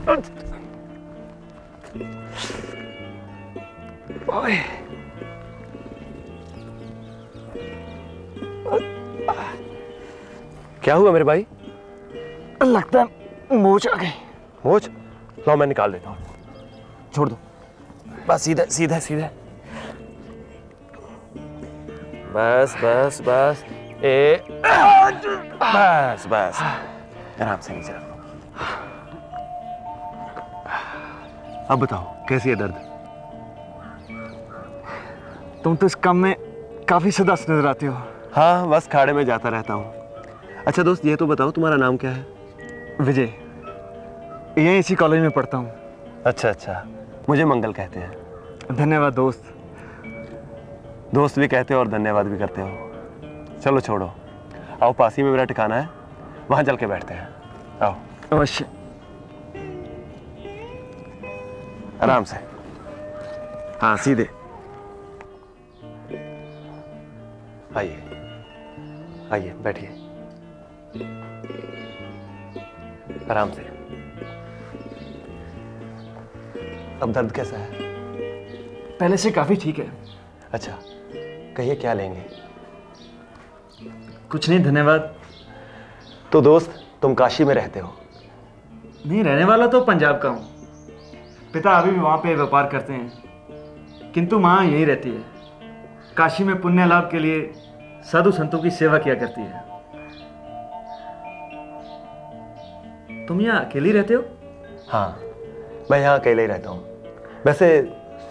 ओए, क्या हुआ मेरे भाई? लगता है मोच आ गई। मोच? लो मैं निकाल देता हूँ। छोड़ दो। बस सीधे सीधे सीधे। बस बस बस। बस बस, आराम से नीचे रखो। अब बताओ कैसी है दर्द? तुम तो इस काम में काफी सदस्य नजर आते हो। हाँ, बस खाड़े में जाता रहता हूँ। अच्छा दोस्त, ये तो बताओ तुम्हारा नाम क्या है? विजय, यहीं इसी कॉलेज में पढ़ता हूँ। अच्छा अच्छा, मुझे मंगल कहते हैं। धन्यवाद दोस्त। दोस्त भी कहते हो और धन्यवाद भी करते हो। चलो छोड़ो, आओ पास ही में मेरा ठिकाना है, वहां चल के बैठते हैं। आओ। अवश्य। आराम से। हाँ सीधे। आइए आइए, बैठिए। आराम से। अब दर्द कैसा है? पहले से काफी ठीक है। अच्छा, कहिए क्या लेंगे? कुछ नहीं धन्यवाद। तो दोस्त, तुम काशी में रहते हो? नहीं, रहने वाला तो पंजाब का हूँ। पिता अभी भी वहाँ पे व्यापार करते हैं, किंतु माँ यहीं रहती है। काशी में पुण्य लाभ के लिए साधु संतों की सेवा किया करती है। तुम यहाँ अकेले रहते हो? हाँ, मैं यहाँ अकेले ही रहता हूँ। वैसे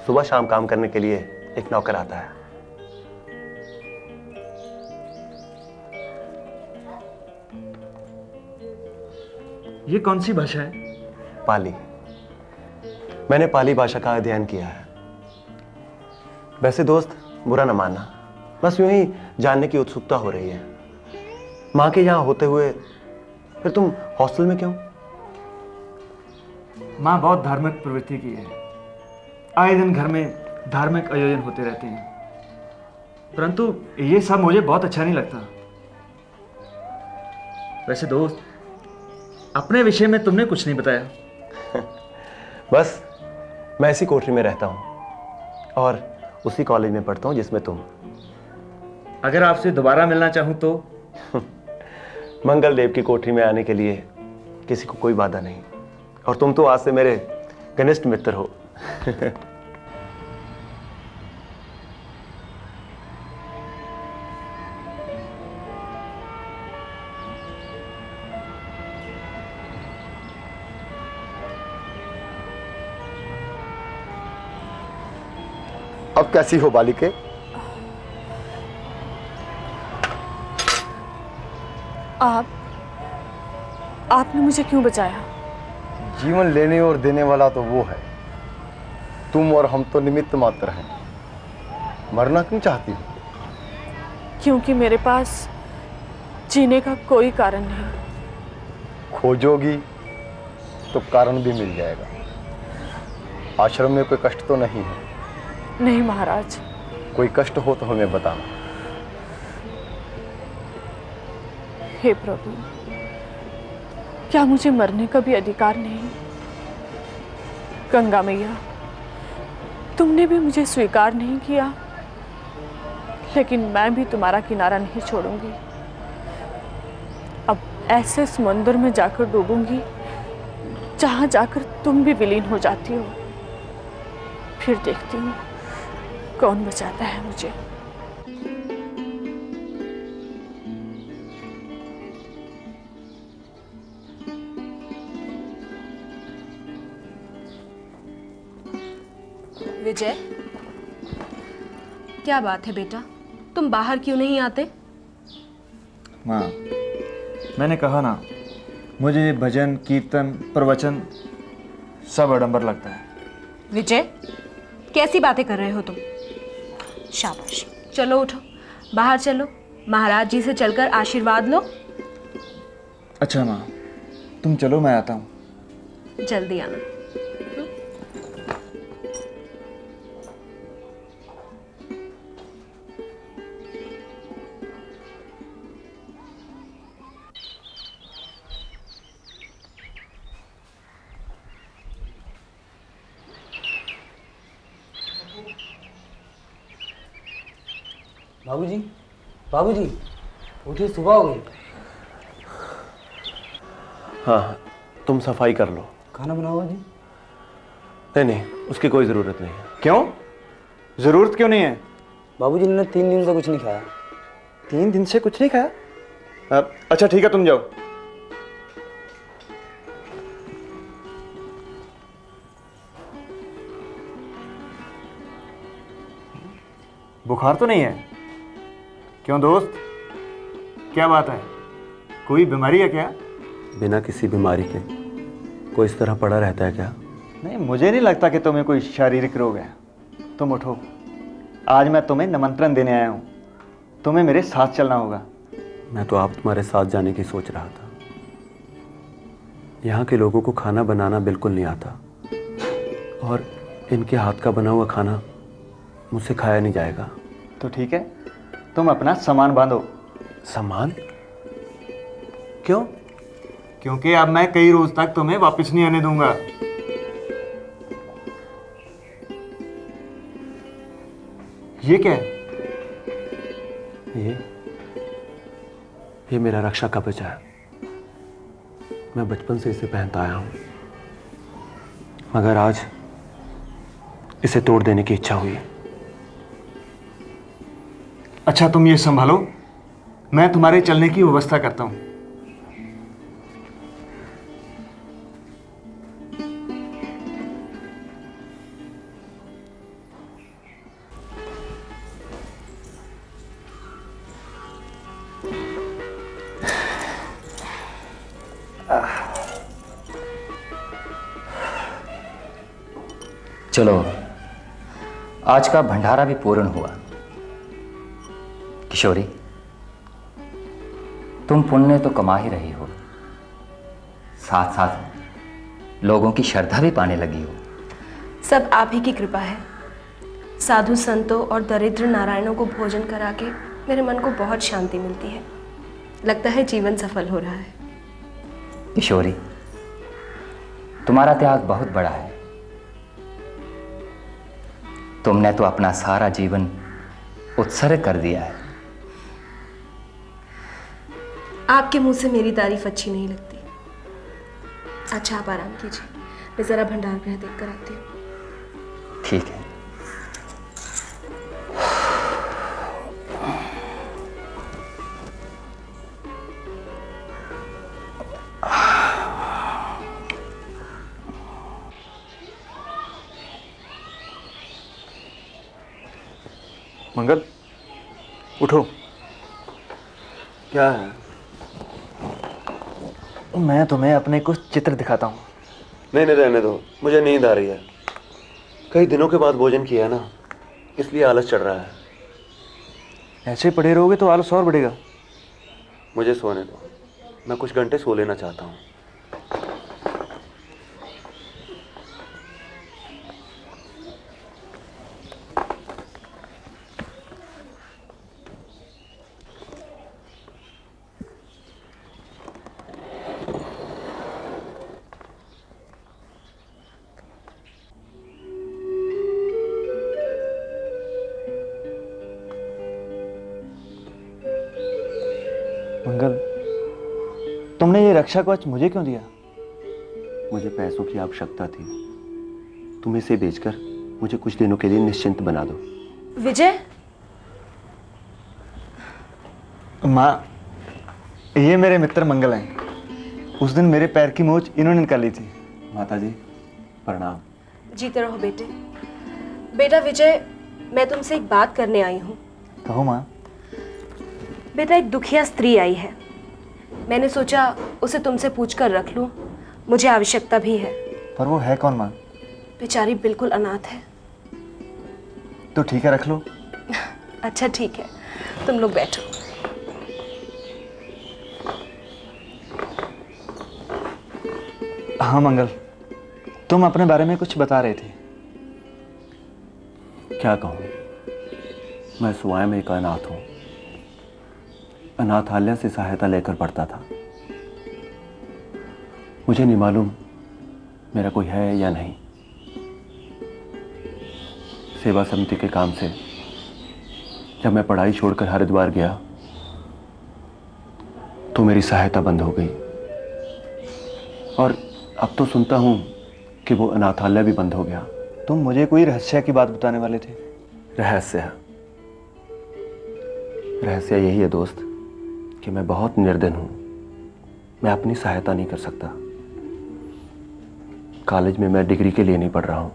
सुबह शाम काम करने के लिए एक नौकर आता है। ये कौन सी भाषा है? पाली। मैंने पाली भाषा का अध्ययन किया है। वैसे दोस्त, बुरा न मानना, बस यूं ही जानने की उत्सुकता हो रही है। माँ के यहाँ होते हुए फिर तुम हॉस्टल में क्यों? माँ बहुत धार्मिक प्रवृत्ति की है। आए दिन घर में धार्मिक आयोजन होते रहते हैं, परंतु ये सब मुझे बहुत अच्छा नहीं लगता। वैसे दोस्त, अपने विषय में तुमने कुछ नहीं बताया। बस मैं इसी कोठरी में रहता हूँ और उसी कॉलेज में पढ़ता हूँ जिसमें तुम। अगर आपसे दोबारा मिलना चाहूँ तो? मंगल देव की कोठरी में आने के लिए किसी को कोई बाधा नहीं, और तुम तो आज से मेरे घनिष्ठ मित्र हो। अब कैसी हो बालिके? आपने मुझे क्यों बचाया? जीवन लेने और देने वाला तो वो है, तुम और हम तो निमित्त मात्र हैं। मरना क्यों चाहती हो? क्योंकि मेरे पास जीने का कोई कारण नहीं। खोजोगी तो कारण भी मिल जाएगा। आश्रम में कोई कष्ट तो नहीं है? नहीं महाराज। कोई कष्ट हो तो हमें बताना। हे प्रभु, क्या मुझे मरने का भी अधिकार नहीं? गंगा मैया, तुमने भी मुझे स्वीकार नहीं किया, लेकिन मैं भी तुम्हारा किनारा नहीं छोड़ूंगी। अब ऐसे समुद्र में जाकर डूबूंगी जहां जाकर तुम भी विलीन हो जाती हो। फिर देखती हूँ कौन बचाता है मुझे। विजय, क्या बात है बेटा, तुम बाहर क्यों नहीं आते? माँ, मैंने कहा ना, मुझे ये भजन कीर्तन प्रवचन सब आडंबर लगता है। विजय, कैसी बातें कर रहे हो तुम? शाबाश, चलो उठो, बाहर चलो, महाराज जी से चलकर आशीर्वाद लो। अच्छा माँ, तुम चलो, मैं आता हूँ। जल्दी आना। बाबूजी, बाबूजी, उठिए, सुबह हो गई। हाँ, तुम सफाई कर लो। खाना बनाओ जी। नहीं नहीं, उसकी कोई ज़रूरत नहीं है। क्यों? ज़रूरत क्यों नहीं है? बाबूजी ने 3 दिन से कुछ नहीं खाया। 3 दिन से कुछ नहीं खाया? अच्छा ठीक है, तुम जाओ। बुखार तो नहीं है? क्यों दोस्त, क्या बात है? कोई बीमारी है क्या? बिना किसी बीमारी के कोई इस तरह पड़ा रहता है क्या? नहीं, मुझे नहीं लगता कि तुम्हें कोई शारीरिक रोग है। तुम उठो, आज मैं तुम्हें निमंत्रण देने आया हूँ। तुम्हें मेरे साथ चलना होगा। मैं तो आप तुम्हारे साथ जाने की सोच रहा था। यहाँ के लोगों को खाना बनाना बिल्कुल नहीं आता, और इनके हाथ का बना हुआ खाना मुझसे खाया नहीं जाएगा। तो ठीक है, तुम अपना सामान बांधो। सामान? क्यों? क्योंकि अब मैं कई रोज तक तुम्हें वापस नहीं आने दूंगा। ये क्या है? ये मेरा रक्षा कवच है। मैं बचपन से इसे पहनता आया हूं, मगर आज इसे तोड़ देने की इच्छा हुई। अच्छा, तुम ये संभालो, मैं तुम्हारे चलने की व्यवस्था करता हूं। चलो, आज का भंडारा भी पूर्ण हुआ। किशोरी, तुम पुण्य तो कमा ही रही हो, साथ साथ लोगों की श्रद्धा भी पाने लगी हो। सब आप ही की कृपा है। साधु संतों और दरिद्र नारायणों को भोजन करा के मेरे मन को बहुत शांति मिलती है। लगता है जीवन सफल हो रहा है। किशोरी, तुम्हारा त्याग बहुत बड़ा है। तुमने तो अपना सारा जीवन उत्सर्ग कर दिया है। आपके मुंह से मेरी तारीफ अच्छी नहीं लगती। अच्छा, आप आराम कीजिए, मैं जरा भंडार गृह देख कर आती हूँ। ठीक है। मंगल, उठो। क्या है? मैं तुम्हें अपने कुछ चित्र दिखाता हूँ। नहीं नहीं, रहने दो, मुझे नींद आ रही है। कई दिनों के बाद भोजन किया है ना, इसलिए आलस चढ़ रहा है। ऐसे पड़े रहोगे तो आलस और बढ़ेगा। मुझे सोने दो, मैं कुछ घंटे सो लेना चाहता हूँ। मंगल, तुमने ये रक्षा कवच मुझे क्यों दिया? मुझे पैसों की आवश्यकता थी। तुम इसे बेचकर मुझे कुछ दिनों के लिए निश्चिंत बना दो। विजय, माँ, ये मेरे मित्र मंगल हैं। उस दिन मेरे पैर की मोच इन्होंने निकाली थी। माताजी, प्रणाम। जीते रहो बेटे। बेटा विजय, मैं तुमसे एक बात करने आई हूँ। कहो माँ। बेटा, एक दुखिया स्त्री आई है। मैंने सोचा उसे तुमसे पूछकर रख लूं, मुझे आवश्यकता भी है। पर वो है कौन माँ? बेचारी बिल्कुल अनाथ है। तो ठीक है, रख लो। अच्छा ठीक है, तुम लोग बैठो। हाँ मंगल, तुम अपने बारे में कुछ बता रहे थे। क्या कहूँ, मैं स्वयं एक अनाथ हूँ। अनाथालय से सहायता लेकर पढ़ता था। मुझे नहीं मालूम मेरा कोई है या नहीं। सेवा समिति के काम से जब मैं पढ़ाई छोड़कर हरिद्वार गया तो मेरी सहायता बंद हो गई, और अब तो सुनता हूं कि वो अनाथालय भी बंद हो गया। तुम मुझे कोई रहस्य की बात बताने वाले थे। रहस्य यही है दोस्त कि मैं बहुत निर्धन हूं। मैं अपनी सहायता नहीं कर सकता। कॉलेज में मैं डिग्री के लिए नहीं पढ़ रहा हूं,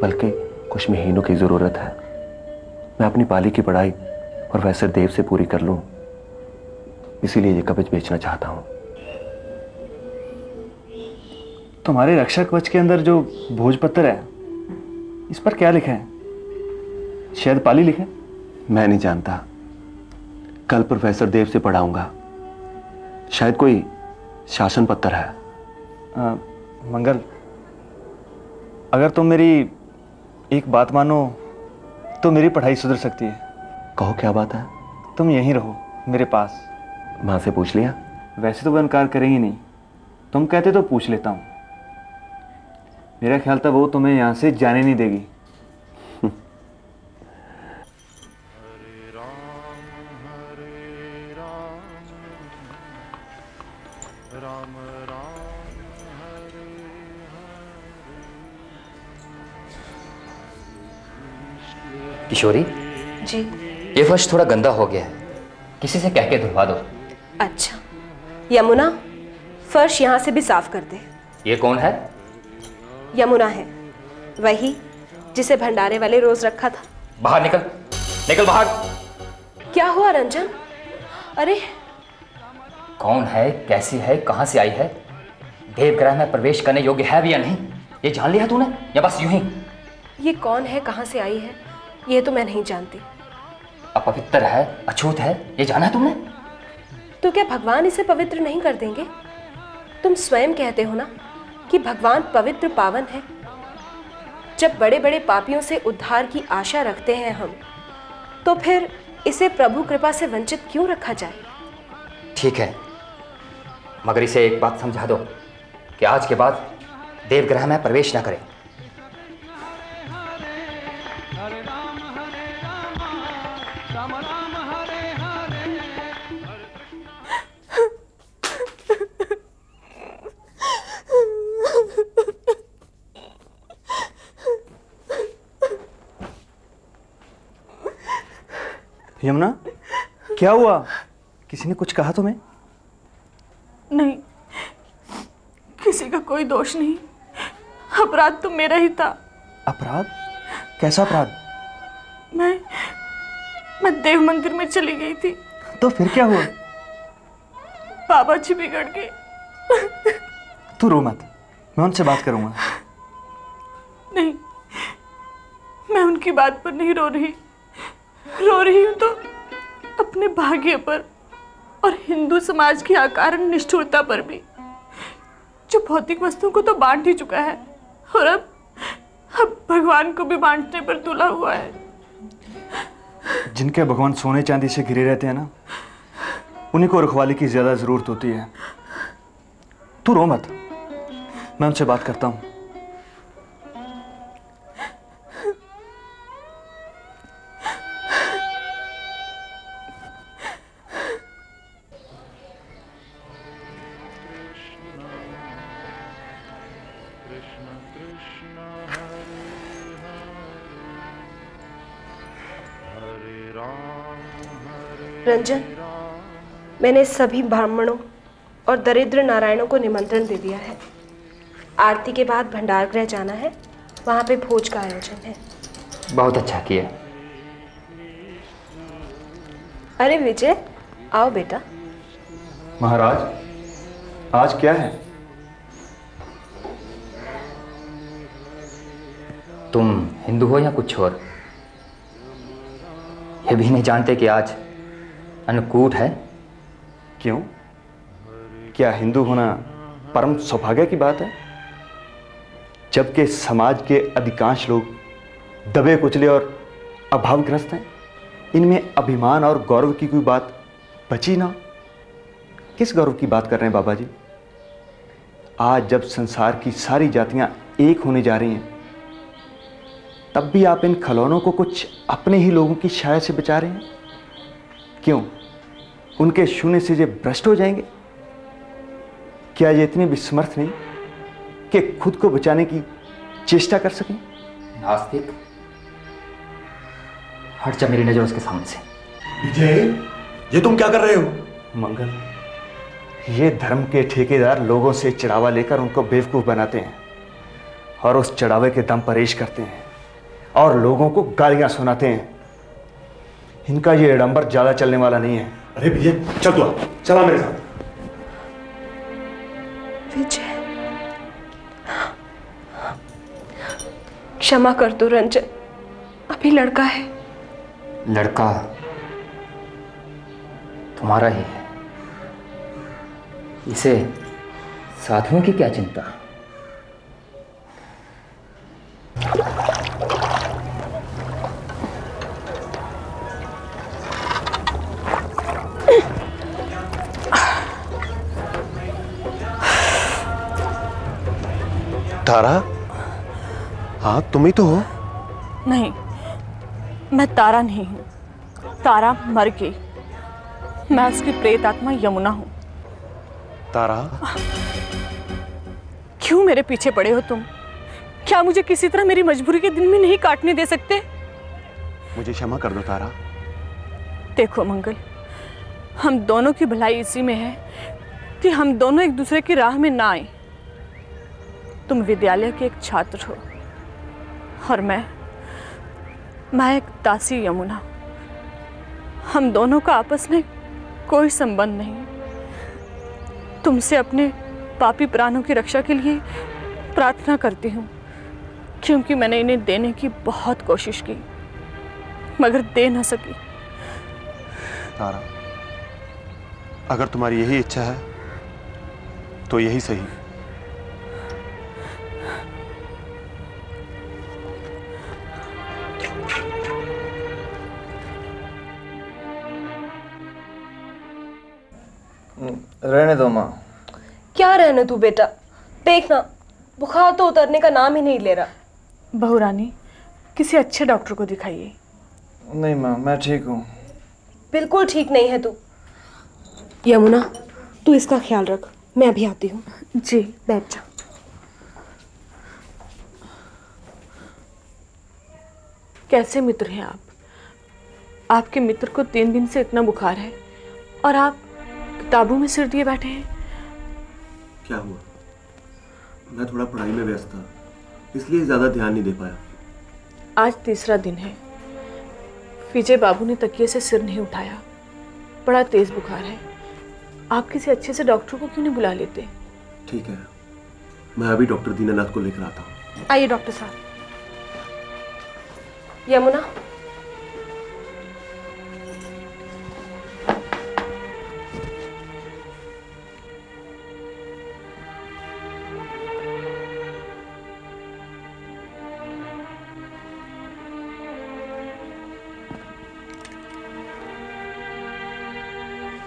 बल्कि कुछ महीनों की ज़रूरत है। मैं अपनी पाली की पढ़ाई प्रोफेसर देव से पूरी कर लूं, इसीलिए ये कवच बेचना चाहता हूं। तुम्हारे रक्षा कवच के अंदर जो भोजपत्र है, इस पर क्या लिखा है? शायद पाली लिखे। मैं नहीं जानता। कल प्रोफेसर देव से पढ़ाऊंगा, शायद कोई शासन पत्र है। मंगल, अगर तुम मेरी एक बात मानो तो मेरी पढ़ाई सुधर सकती है। कहो क्या बात है? तुम यहीं रहो मेरे पास। माँ से पूछ लिया? वैसे तो वो इनकार करेंगी नहीं, तुम कहते तो पूछ लेता हूँ। मेरा ख्याल था वो तुम्हें यहाँ से जाने नहीं देगी। किशोरी जी। ये फर्श थोड़ा गंदा हो गया है, किसी से कह के धुलवा दो। अच्छा यमुना, फर्श यहाँ से भी साफ कर दे। ये कौन है? यमुना है, वही जिसे भंडारे वाले रोज रखा था। बाहर निकल, निकल बाहर। क्या हुआ रंजन? अरे कौन है, कैसी है, कहां से आई है, देवग्रह में प्रवेश करने योग्य है भी या नहीं, ये जान लिया तूने या बस यूं ही? ये कौन है, कहां से आई है, ये तो मैं नहीं जानती। अपवित्र है, अछूत है, ये जाना है तुमने? तो क्या भगवान इसे पवित्र नहीं कर देंगे? तुम स्वयं कहते हो ना कि भगवान पवित्र पावन है। जब बड़े बड़े पापियों से उद्धार की आशा रखते हैं हम, तो फिर इसे प्रभु कृपा से वंचित क्यों रखा जाए? ठीक है, मगर इसे एक बात समझा दो कि आज के बाद देवग्रह में प्रवेश न करे। यमुना, क्या हुआ? किसी ने कुछ कहा तुम्हें? नहीं, किसी का कोई दोष नहीं। अपराध तो मेरा ही था। अपराध? कैसा अपराध? मैं देव मंदिर में चली गई थी। तो फिर क्या हुआ? बाबा जी बिगड़ गए। तू रो मत, मैं उनसे बात करूंगा। नहीं, मैं उनकी बात पर नहीं रो रही हूं तो अपने भाग्य पर और हिंदू समाज की अकारण निष्ठुरता पर भी, जो भौतिक वस्तुओं को तो बांट ही चुका है और अब भगवान को भी बांटने पर तुला हुआ है। जिनके भगवान सोने चांदी से घिरे रहते हैं ना, उन्हीं को रखवाली की ज्यादा जरूरत होती है। तू रो मत, मैं उनसे बात करता हूं। रंजन, मैंने सभी ब्राह्मणों और दरिद्र नारायणों को निमंत्रण दे दिया है। आरती के बाद भंडार गृह जाना है, वहाँ पे भोज का आयोजन है। बहुत अच्छा किया। अरे विजय, आओ बेटा। महाराज, आज क्या है? तुम हिंदू हो या कुछ और? ये भी नहीं जानते कि आज अन्नकूट है? क्यों? क्या हिंदू होना परम सौभाग्य की बात है? जबकि समाज के अधिकांश लोग दबे कुचले और अभावग्रस्त हैं, इनमें अभिमान और गौरव की कोई बात बची ना। किस गौरव की बात कर रहे हैं बाबा जी? आज जब संसार की सारी जातियां एक होने जा रही हैं, तब भी आप इन खिलौनों को कुछ अपने ही लोगों की छाया से बचा रहे हैं। क्यों? उनके छूने से ये भ्रष्ट हो जाएंगे? क्या ये इतने भी समर्थ नहीं कि खुद को बचाने की चेष्टा कर सकें? नास्तिक, हट जा मेरी नजर उसके सामने से। विजय, ये तुम क्या कर रहे हो? मंगल, ये धर्म के ठेकेदार लोगों से चढ़ावा लेकर उनको बेवकूफ बनाते हैं और उस चढ़ावे के दम पर ऐश करते हैं और लोगों को गालियां सुनाते हैं। इनका ये आडंबर ज्यादा चलने वाला नहीं है। अरे विजय, चल तू आ, चला मेरे साथ। विजय, क्षमा कर दो रंजन, अभी लड़का है। लड़का तुम्हारा ही है, इसे साथियों की क्या चिंता? तारा, हाँ तुम ही तो हो। नहीं, मैं तारा नहीं हूँ। तारा मर गई। मैं उसकी प्रेत आत्मा यमुना हूँ। तारा, क्यों मेरे पीछे पड़े हो तुम? क्या मुझे किसी तरह मेरी मजबूरी के दिन में नहीं काटने दे सकते? मुझे क्षमा कर दो तारा। देखो मंगल, हम दोनों की भलाई इसी में है कि हम दोनों एक दूसरे की राह में ना आए। तुम विद्यालय के एक छात्र हो और मैं एक दासी यमुना। हम दोनों का आपस में कोई संबंध नहीं। तुमसे अपने पापी प्राणों की रक्षा के लिए प्रार्थना करती हूँ, क्योंकि मैंने इन्हें देने की बहुत कोशिश की मगर दे न सकी। तारा, अगर तुम्हारी यही इच्छा है तो यही सही। रहने दो माँ। क्या रहने तू बेटा, देखना बुखार तो उतरने का नाम ही नहीं ले रहा। बहू रानी, किसी अच्छे डॉक्टर को दिखाइए। नहीं माँ, मैं ठीक हूँ। बिल्कुल ठीक नहीं है तू। यमुना, तू इसका ख्याल रख, मैं अभी आती हूँ। जी। बैठ जा। कैसे मित्र हैं आप? आपके मित्र को 3 दिन से इतना बुखार है और आप किताबों में सिर दिए बैठे हैं। क्या हुआ? मैं थोड़ा पढ़ाई में व्यस्त था, इसलिए ज्यादा ध्यान नहीं दे पाया। आज तीसरा दिन है। विजय बाबू ने तकिए से सिर नहीं उठाया। बड़ा तेज बुखार है। आप किसी अच्छे से डॉक्टर को क्यों नहीं बुला लेते? ठीक है, मैं अभी डॉक्टर दीनानाथ को लेकर आता हूँ। आइए डॉक्टर साहब। यमुना,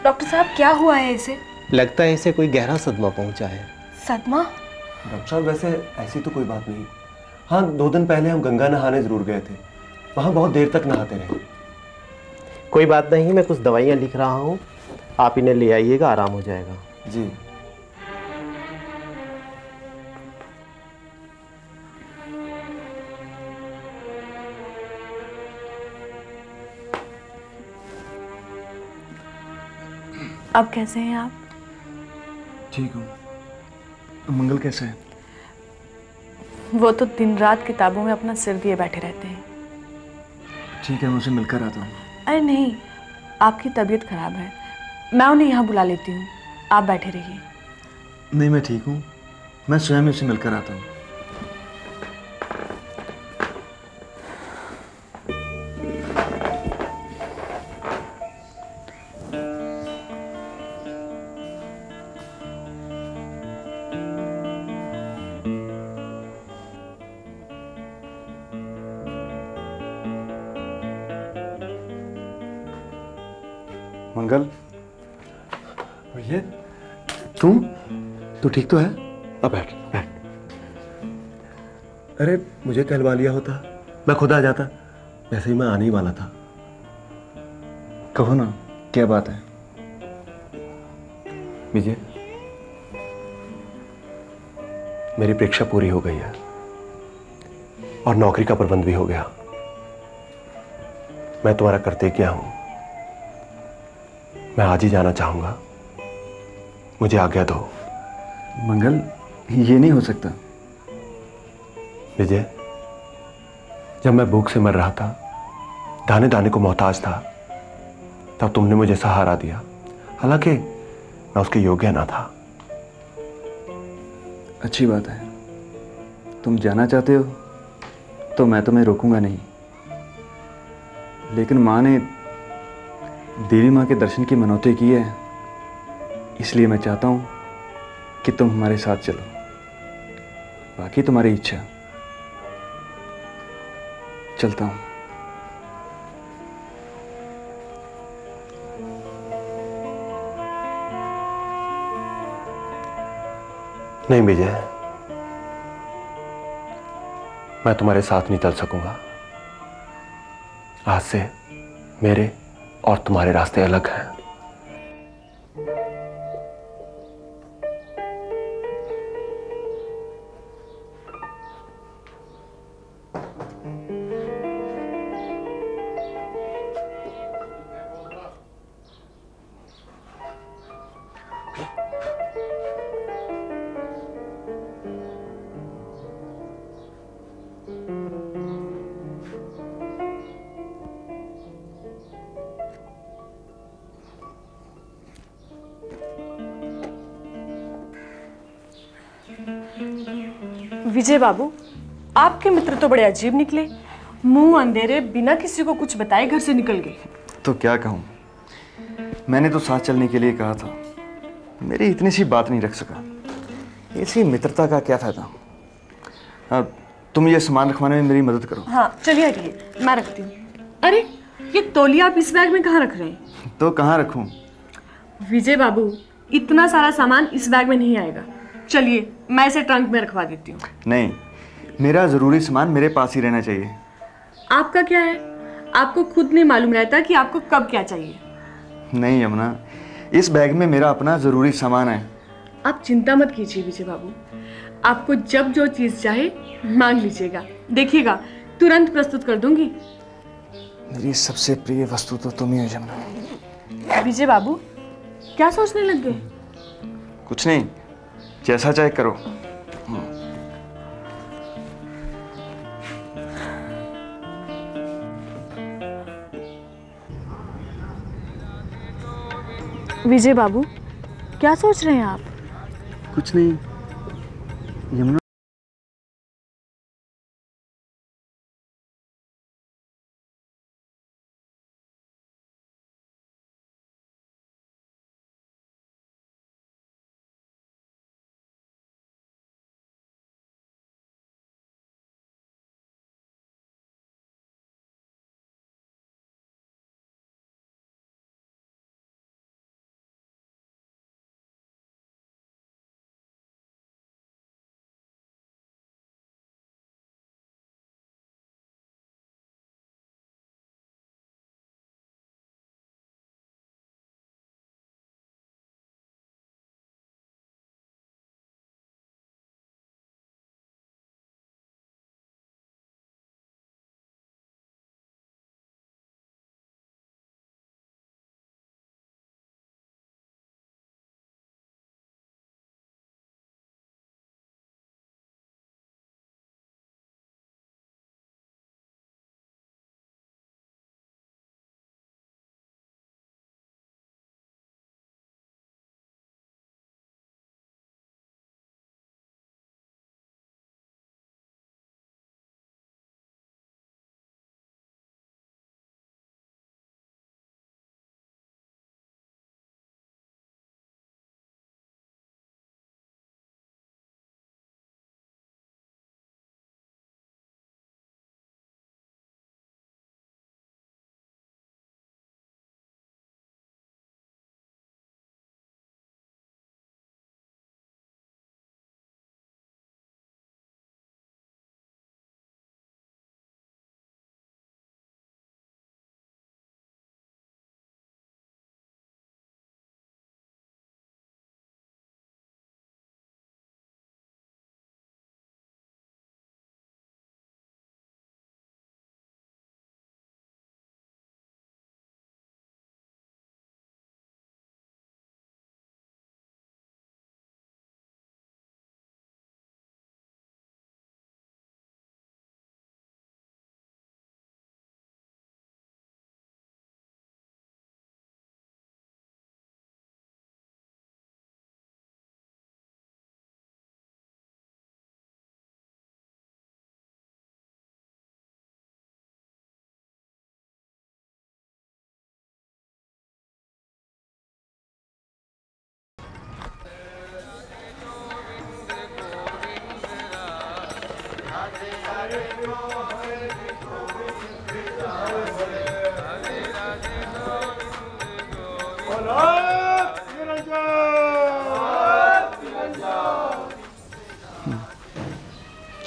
डॉक्टर साहब क्या हुआ है इसे? लगता है इसे कोई गहरा सदमा पहुंचा है। सदमा? डॉक्टर साहब, वैसे ऐसी तो कोई बात नहीं। हाँ, 2 दिन पहले हम गंगा नहाने जरूर गए थे, वहाँ बहुत देर तक नहाते रहे। कोई बात नहीं, मैं कुछ दवाइयाँ लिख रहा हूँ, आप इन्हें ले आइएगा, आराम हो जाएगा। जी। अब कैसे हैं आप? ठीक हूँ। मंगल कैसा है? वो तो दिन रात किताबों में अपना सिर दिए बैठे रहते हैं। ठीक है, मैं उसे मिलकर आता हूँ। अरे नहीं, आपकी तबीयत खराब है, मैं उन्हें यहाँ बुला लेती हूँ, आप बैठे रहिए। नहीं, मैं ठीक हूँ, मैं स्वयं उसे मिलकर आता हूँ। मंगल, ये तू ठीक तो है? अब बैठ बैठ। अरे मुझे कहलवा लिया होता मैं खुद आ जाता। वैसे ही मैं आने ही वाला था। कहो ना, क्या बात है? विजय, मेरी परीक्षा पूरी हो गई है और नौकरी का प्रबंध भी हो गया। मैं तुम्हारा कर्तव्य हूं। मैं आज ही जाना चाहूंगा। मुझे आज्ञा दो। मंगल, ये नहीं हो सकता। विजय, जब मैं भूख से मर रहा था, दाने दाने को मोहताज था, तब तुमने मुझे सहारा दिया। हालांकि मैं उसके योग्य ना था। अच्छी बात है, तुम जाना चाहते हो तो मैं तुम्हें रोकूंगा नहीं। लेकिन माँ ने देवी माँ के दर्शन की मनौती की है, इसलिए मैं चाहता हूँ कि तुम हमारे साथ चलो। बाकी तुम्हारी इच्छा। चलता हूँ। नहीं विजय, मैं तुम्हारे साथ नहीं चल सकूंगा। आज से मेरे और तुम्हारे रास्ते अलग हैं। विजय बाबू, आपके मित्र तो बड़े अजीब निकले। मुंह अंधेरे बिना किसी को कुछ बताए घर से निकल गए। तो क्या कहूँ, मैंने तो साथ चलने के लिए कहा था। मेरी इतनी सी बात नहीं रख सका। ऐसी मित्रता का क्या फायदा। अब तुम ये सामान रखवाने में मेरी मदद करो। हाँ चलिए, हटिए, मैं रखती हूँ। अरे, ये तौलिया आप इस बैग में कहाँ रख रहे हैं? तो कहाँ रखूँ? विजय बाबू, इतना सारा सामान इस बैग में नहीं आएगा। चलिए, मैं इसे ट्रंक में रखवा देती हूँ। नहीं, मेरा ज़रूरी सामान मेरे पास ही रहना चाहिए। आपका क्या है? आपको खुद नहीं मालूम रहता कि आपको कब क्या चाहिए। नहीं यमुना, इस बैग में मेरा अपना ज़रूरी सामान है। आप चिंता मत कीजिए विजय बाबू, आपको जब जो चीज़ चाहे मांग लीजिएगा। देखिएगा, तुरंत प्रस्तुत कर दूंगी। मेरी सबसे प्रिय वस्तु तो तुम ही हो यमुना। विजय बाबू, क्या सोचने लग गए? कुछ नहीं, जैसा चाहे करो। विजय बाबू, क्या सोच रहे हैं आप? कुछ नहीं यमुना।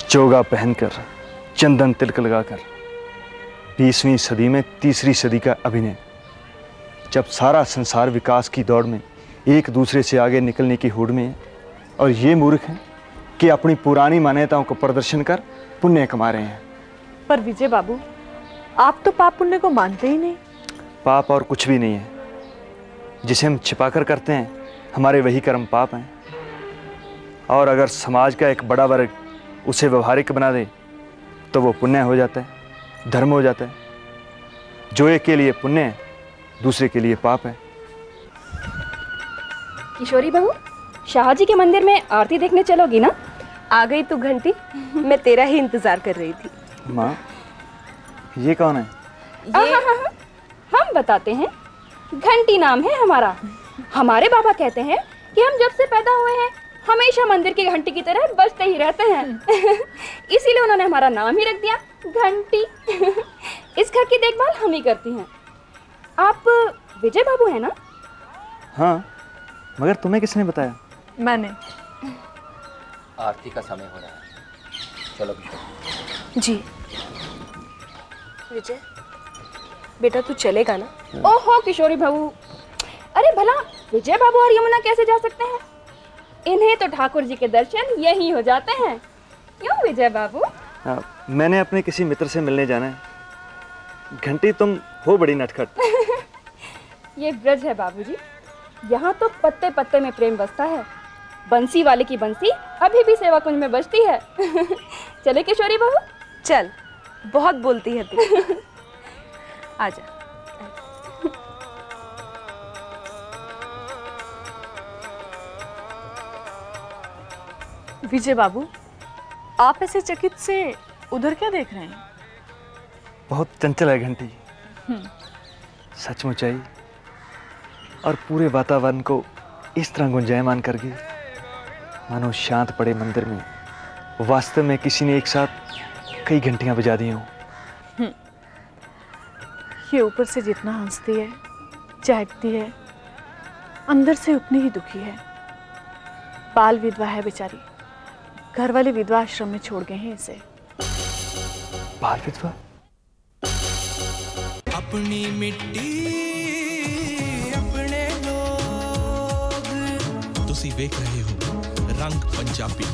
चोगा पहनकर, चंदन तिलक लगाकर 20वीं सदी में तीसरी सदी का अभिनय, जब सारा संसार विकास की दौड़ में एक दूसरे से आगे निकलने की होड़ में है और ये मूर्ख हैं कि अपनी पुरानी मान्यताओं को प्रदर्शन कर पुण्य कमा रहे हैं। पर विजय बाबू, आप तो पाप पुण्य को मानते ही नहीं। पाप और कुछ भी नहीं है। जिसे हम छिपाकर करते हैं हमारे वही कर्म पाप हैं। और अगर समाज का एक बड़ा वर्ग उसे व्यवहारिक बना दे तो वो पुण्य हो जाता है, धर्म हो जाता है। जो एक के लिए पुण्य है दूसरे के लिए पाप है। किशोरी बहू, शाह जी के मंदिर में आरती देखने चलोगी ना? आ गई तू घंटी, मैं तेरा ही इंतजार कर रही थी। माँ, ये कौन है? हम बताते हैं। घंटी नाम है हमारा। हमारे बाबा कहते हैं कि हम जब से पैदा हुए हैं हमेशा मंदिर की घंटी की तरह बजते ही रहते हैं। इसीलिए उन्होंने हमारा नाम ही रख दिया घंटी। इस घर की देखभाल हम ही करती हैं। आप विजय बाबू हैं ना? हाँ, मगर तुम्हें किसने बताया? मैंने। आरती का समय हो रहा है, चलो किशोर। जी विजय बेटा, तू चलेगा ना? ओहो किशोरी बहू, अरे भला विजय बाबू और यमुना कैसे जा सकते हैं? इन्हें तो ठाकुर जी के दर्शन यही हो जाते हैं। क्यों विजय बाबू? मैंने अपने किसी मित्र से मिलने जाना है। घंटी, तुम हो बड़ी नटखट। ये ब्रज है बाबूजी, यहाँ तो पत्ते पत्ते में प्रेम बसता है। बंसी वाले की बंसी अभी भी सेवा कुंज में बजती है। चले किशोरी बहू? चल, बहुत बोलती है तू। आजा। विजय बाबू, आप ऐसे चकित से उधर क्या देख रहे हैं? बहुत चंचल है घंटी, सचमुच आई और पूरे वातावरण को इस तरह गुंजायमान कर गई मानो शांत पड़े मंदिर में वास्तव में किसी ने एक साथ कई घंटियां बजा दी हों। ये ऊपर से जितना हंसती है, चहकती है, अंदर से उतनी ही दुखी है। बाल विधवा है बेचारी, घर वाले विधवा आश्रम में छोड़ गए हैं इसे। बाल विधवा? अपनी मिट्टी अपने लोग। तुसी देख रहे हो रंग पंजाबी।